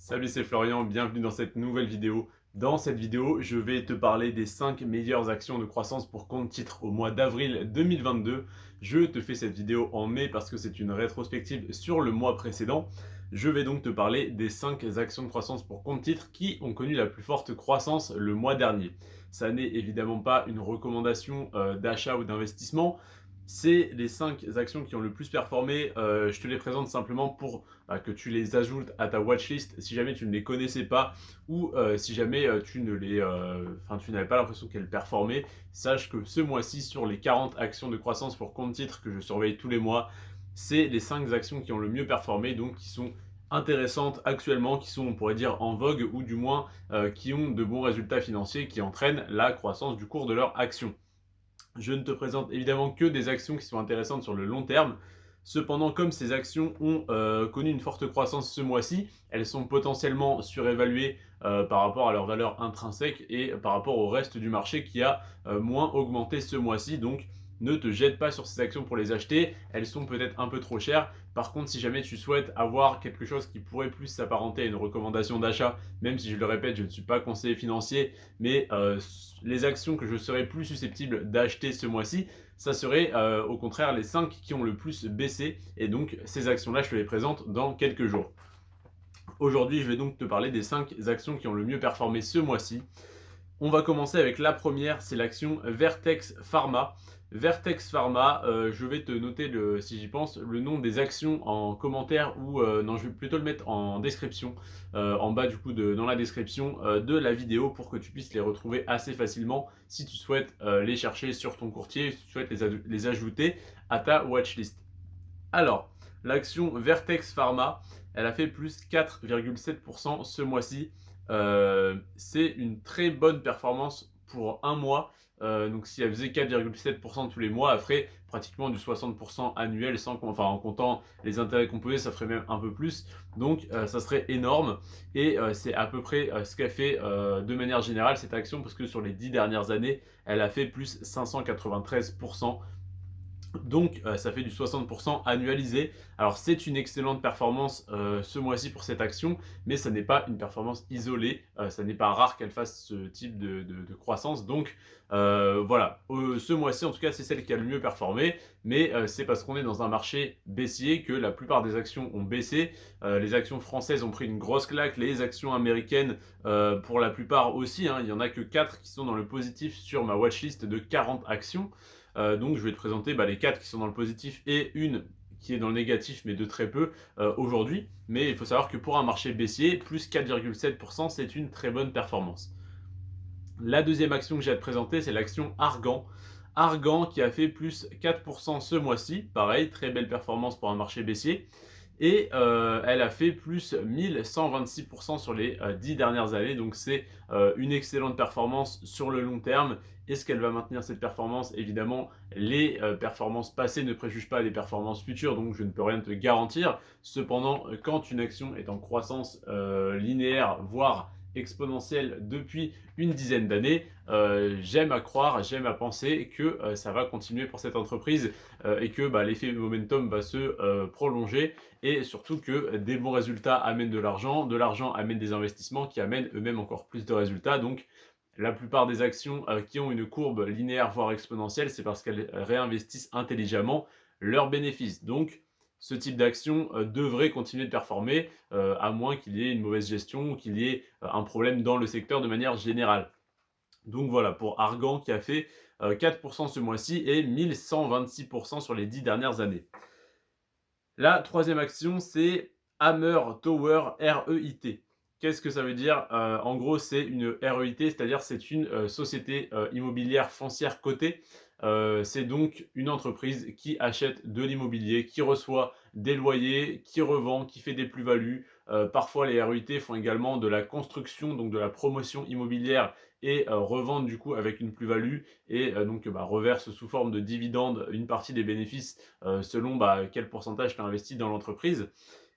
Salut, c'est Florian, bienvenue dans cette nouvelle vidéo. Dans cette vidéo, je vais te parler des 5 meilleures actions de croissance pour compte titre au mois d'avril 2022. Je te fais cette vidéo en mai parce que c'est une rétrospective sur le mois précédent. Je vais donc te parler des 5 actions de croissance pour compte titre qui ont connu la plus forte croissance le mois dernier. Ça n'est évidemment pas une recommandation d'achat ou d'investissement. C'est les 5 actions qui ont le plus performé. Je te les présente simplement pour que tu les ajoutes à ta watchlist si jamais tu ne les connaissais pas ou si jamais tu n'avais pas l'impression qu'elles performaient. Sache que ce mois-ci, sur les 40 actions de croissance pour compte titre que je surveille tous les mois, c'est les 5 actions qui ont le mieux performé, donc qui sont intéressantes actuellement, qui sont, on pourrait dire, en vogue ou du moins qui ont de bons résultats financiers qui entraînent la croissance du cours de leur action. Je ne te présente évidemment que des actions qui sont intéressantes sur le long terme. Cependant, comme ces actions ont connu une forte croissance ce mois-ci, elles sont potentiellement surévaluées par rapport à leur valeur intrinsèque et par rapport au reste du marché qui a moins augmenté ce mois-ci. Donc, ne te jette pas sur ces actions pour les acheter. Elles sont peut-être un peu trop chères. Par contre, si jamais tu souhaites avoir quelque chose qui pourrait plus s'apparenter à une recommandation d'achat, même si je le répète, je ne suis pas conseiller financier, mais les actions que je serais plus susceptible d'acheter ce mois-ci, ça serait au contraire les 5 qui ont le plus baissé. Et donc ces actions-là, je te les présente dans quelques jours. Aujourd'hui, je vais donc te parler des 5 actions qui ont le mieux performé ce mois-ci. On va commencer avec la première, c'est l'action Vertex Pharma. Vertex Pharma, je vais te noter, si j'y pense, le nom des actions en commentaire ou non, je vais plutôt le mettre en description, en bas du coup dans la description de la vidéo pour que tu puisses les retrouver assez facilement si tu souhaites les chercher sur ton courtier, si tu souhaites les ajouter à ta watchlist. Alors, l'action Vertex Pharma, elle a fait plus 4,7% ce mois-ci. C'est une très bonne performance pour un mois. Donc si elle faisait 4,7% tous les mois, elle ferait pratiquement du 60% annuel en comptant les intérêts composés, ça ferait même un peu plus. Donc ça serait énorme et c'est à peu près ce qu'a fait de manière générale cette action parce que sur les 10 dernières années, elle a fait plus 593%. Donc ça fait du 60% annualisé. Alors c'est une excellente performance ce mois-ci pour cette action, mais ça n'est pas une performance isolée. Ça n'est pas rare qu'elle fasse ce type de croissance. Donc voilà, ce mois-ci en tout cas c'est celle qui a le mieux performé, mais c'est parce qu'on est dans un marché baissier que la plupart des actions ont baissé. Les actions françaises ont pris une grosse claque, les actions américaines pour la plupart aussi, hein. Il n'y en a que 4 qui sont dans le positif sur ma watchlist de 40 actions. Donc je vais te présenter les 4 qui sont dans le positif et une qui est dans le négatif, mais de très peu aujourd'hui. Mais il faut savoir que pour un marché baissier, plus 4,7%, c'est une très bonne performance. La deuxième action que j'ai à te présenter, c'est l'action Argan. Argan qui a fait plus 4% ce mois-ci. Pareil, très belle performance pour un marché baissier. Et elle a fait plus 1126% sur les 10 dernières années. Donc c'est une excellente performance sur le long terme. Est-ce qu'elle va maintenir cette performance? Évidemment, les performances passées ne préjugent pas les performances futures, donc je ne peux rien te garantir. Cependant, quand une action est en croissance linéaire, voire exponentielle depuis une dizaine d'années, j'aime à croire, j'aime à penser que ça va continuer pour cette entreprise et que l'effet momentum va se prolonger et surtout que des bons résultats amènent de l'argent amène des investissements qui amènent eux-mêmes encore plus de résultats. Donc la plupart des actions qui ont une courbe linéaire voire exponentielle, c'est parce qu'elles réinvestissent intelligemment leurs bénéfices. Donc ce type d'action devrait continuer de performer, à moins qu'il y ait une mauvaise gestion ou qu'il y ait un problème dans le secteur de manière générale. Donc voilà, pour Argan qui a fait 4% ce mois-ci et 1126% sur les 10 dernières années. La troisième action, c'est Hammer Tower REIT. Qu'est-ce que ça veut dire? En gros, c'est une REIT, c'est-à-dire c'est une société immobilière foncière cotée. C'est donc une entreprise qui achète de l'immobilier, qui reçoit des loyers, qui revend, qui fait des plus-values. Parfois, les REIT font également de la construction, donc de la promotion immobilière et revendent du coup avec une plus-value et donc reversent sous forme de dividendes une partie des bénéfices selon quel pourcentage tu as investi dans l'entreprise.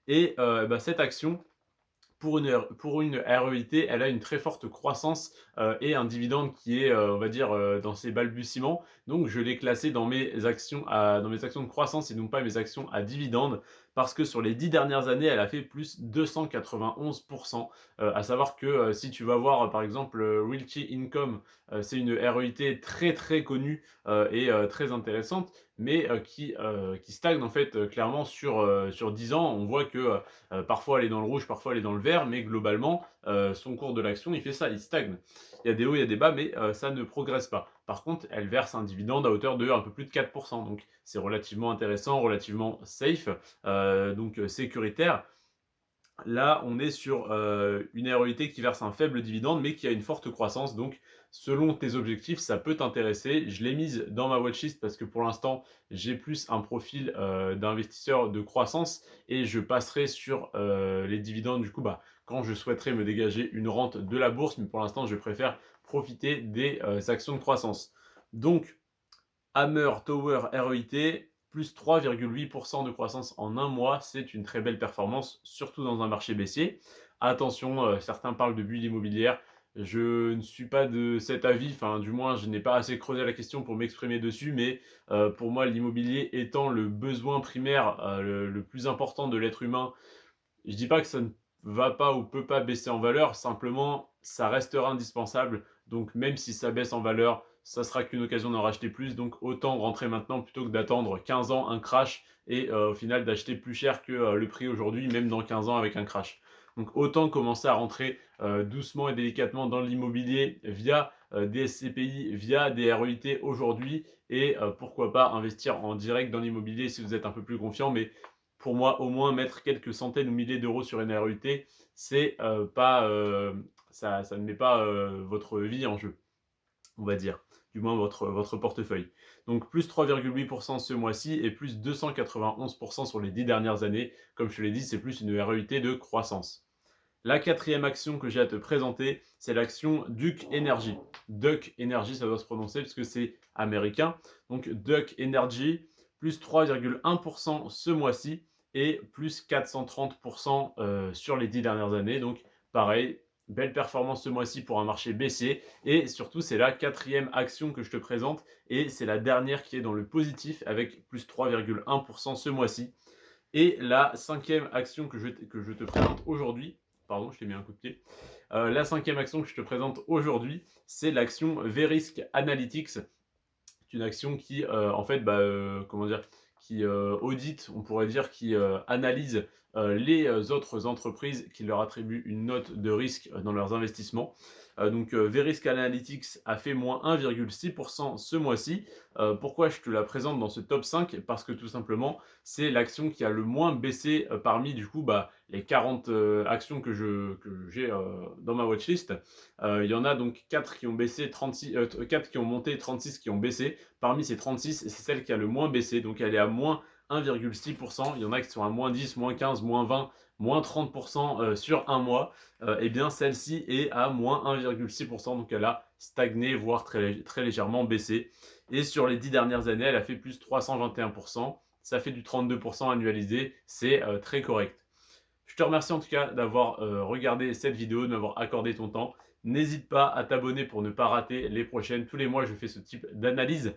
Et cette action, pour une REIT, elle a une très forte croissance et un dividende qui est, on va dire, dans ses balbutiements. Donc, je l'ai classé dans mes actions de croissance et non pas mes actions à dividende parce que sur les 10 dernières années, elle a fait plus 291%. À savoir que si tu vas voir par exemple Realty Income, c'est une REIT très très connue et très intéressante, mais qui stagne en fait clairement sur 10 ans. On voit que parfois elle est dans le rouge, parfois elle est dans le vert, mais globalement, son cours de l'action, il fait ça, il stagne. Il y a des hauts, il y a des bas, mais ça ne progresse pas. Par contre, elle verse un dividende à hauteur de un peu plus de 4%. Donc c'est relativement intéressant, relativement safe, donc sécuritaire. Là, on est sur une REIT qui verse un faible dividende, mais qui a une forte croissance. Donc, selon tes objectifs, ça peut t'intéresser. Je l'ai mise dans ma watchlist parce que pour l'instant, j'ai plus un profil d'investisseur de croissance et je passerai sur les dividendes du coup quand je souhaiterais me dégager une rente de la bourse. Mais pour l'instant, je préfère profiter des actions de croissance. Donc, Hammer Tower REIT, plus 3,8% de croissance en un mois, c'est une très belle performance, surtout dans un marché baissier. Attention, certains parlent de bulle immobilière. Je ne suis pas de cet avis, enfin du moins je n'ai pas assez creusé la question pour m'exprimer dessus, mais pour moi l'immobilier étant le besoin primaire le plus important de l'être humain, je dis pas que ça ne va pas ou peut pas baisser en valeur, simplement ça restera indispensable. Donc même si ça baisse en valeur, ça sera qu'une occasion d'en racheter plus. Donc autant rentrer maintenant plutôt que d'attendre 15 ans un crash et au final d'acheter plus cher que le prix aujourd'hui, même dans 15 ans avec un crash. Donc autant commencer à rentrer doucement et délicatement dans l'immobilier via des SCPI, via des REIT aujourd'hui et pourquoi pas investir en direct dans l'immobilier si vous êtes un peu plus confiant. Mais pour moi, au moins mettre quelques centaines ou milliers d'euros sur une REIT, c'est pas, ça ne met pas votre vie en jeu, on va dire, du moins votre portefeuille. Donc plus 3,8% ce mois-ci et plus 291% sur les 10 dernières années. Comme je te l'ai dit, c'est plus une REIT de croissance. La quatrième action que j'ai à te présenter, c'est l'action Duke Energy. Duke Energy, ça doit se prononcer parce que c'est américain. Donc Duke Energy, plus 3,1% ce mois-ci et plus 430% sur les 10 dernières années. Donc pareil, belle performance ce mois-ci pour un marché baissier. Et surtout, c'est la quatrième action que je te présente et c'est la dernière qui est dans le positif avec plus 3,1% ce mois-ci. Et la cinquième action que je te présente aujourd'hui, pardon, je t'ai mis un coup de pied. La cinquième action que je te présente aujourd'hui, c'est l'action Verisk Analytics. C'est une action qui, en fait, comment dire, qui audite, on pourrait dire, qui analyse les autres entreprises qui leur attribuent une note de risque dans leurs investissements. Donc Verisk Analytics a fait moins 1,6% ce mois-ci. Pourquoi je te la présente dans ce top 5? Parce que tout simplement, c'est l'action qui a le moins baissé parmi du coup les 40 actions que j'ai dans ma watchlist. Il y en a donc 4 qui ont baissé 36, 4 qui ont monté, 36 qui ont baissé. Parmi ces 36, c'est celle qui a le moins baissé, donc elle est à moins 1,6%. Il y en a qui sont à moins 10, moins 15, moins 20, moins 30% sur un mois. Et bien celle-ci est à moins 1,6%, donc elle a stagné, voire très légèrement baissé. Et sur les 10 dernières années, elle a fait plus 321%. Ça fait du 32% annualisé, c'est très correct. Je te remercie en tout cas d'avoir regardé cette vidéo, de m'avoir accordé ton temps. N'hésite pas à t'abonner pour ne pas rater les prochaines. Tous les mois, je fais ce type d'analyse.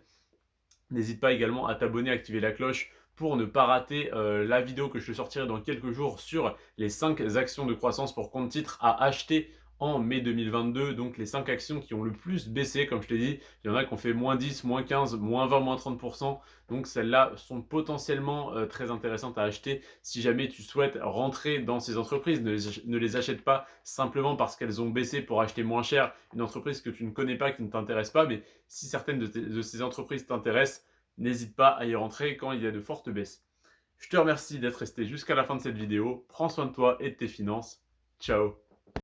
N'hésite pas également à t'abonner, à activer la cloche pour ne pas rater la vidéo que je te sortirai dans quelques jours sur les 5 actions de croissance pour compte titre à acheter en mai 2022. Donc les 5 actions qui ont le plus baissé, comme je t'ai dit, il y en a qui ont fait moins 10, moins 15, moins 20, moins 30%. Donc celles-là sont potentiellement très intéressantes à acheter si jamais tu souhaites rentrer dans ces entreprises. Ne les achète pas simplement parce qu'elles ont baissé pour acheter moins cher une entreprise que tu ne connais pas, qui ne t'intéresse pas. Mais si certaines de ces entreprises t'intéressent, n'hésite pas à y rentrer quand il y a de fortes baisses. Je te remercie d'être resté jusqu'à la fin de cette vidéo. Prends soin de toi et de tes finances. Ciao.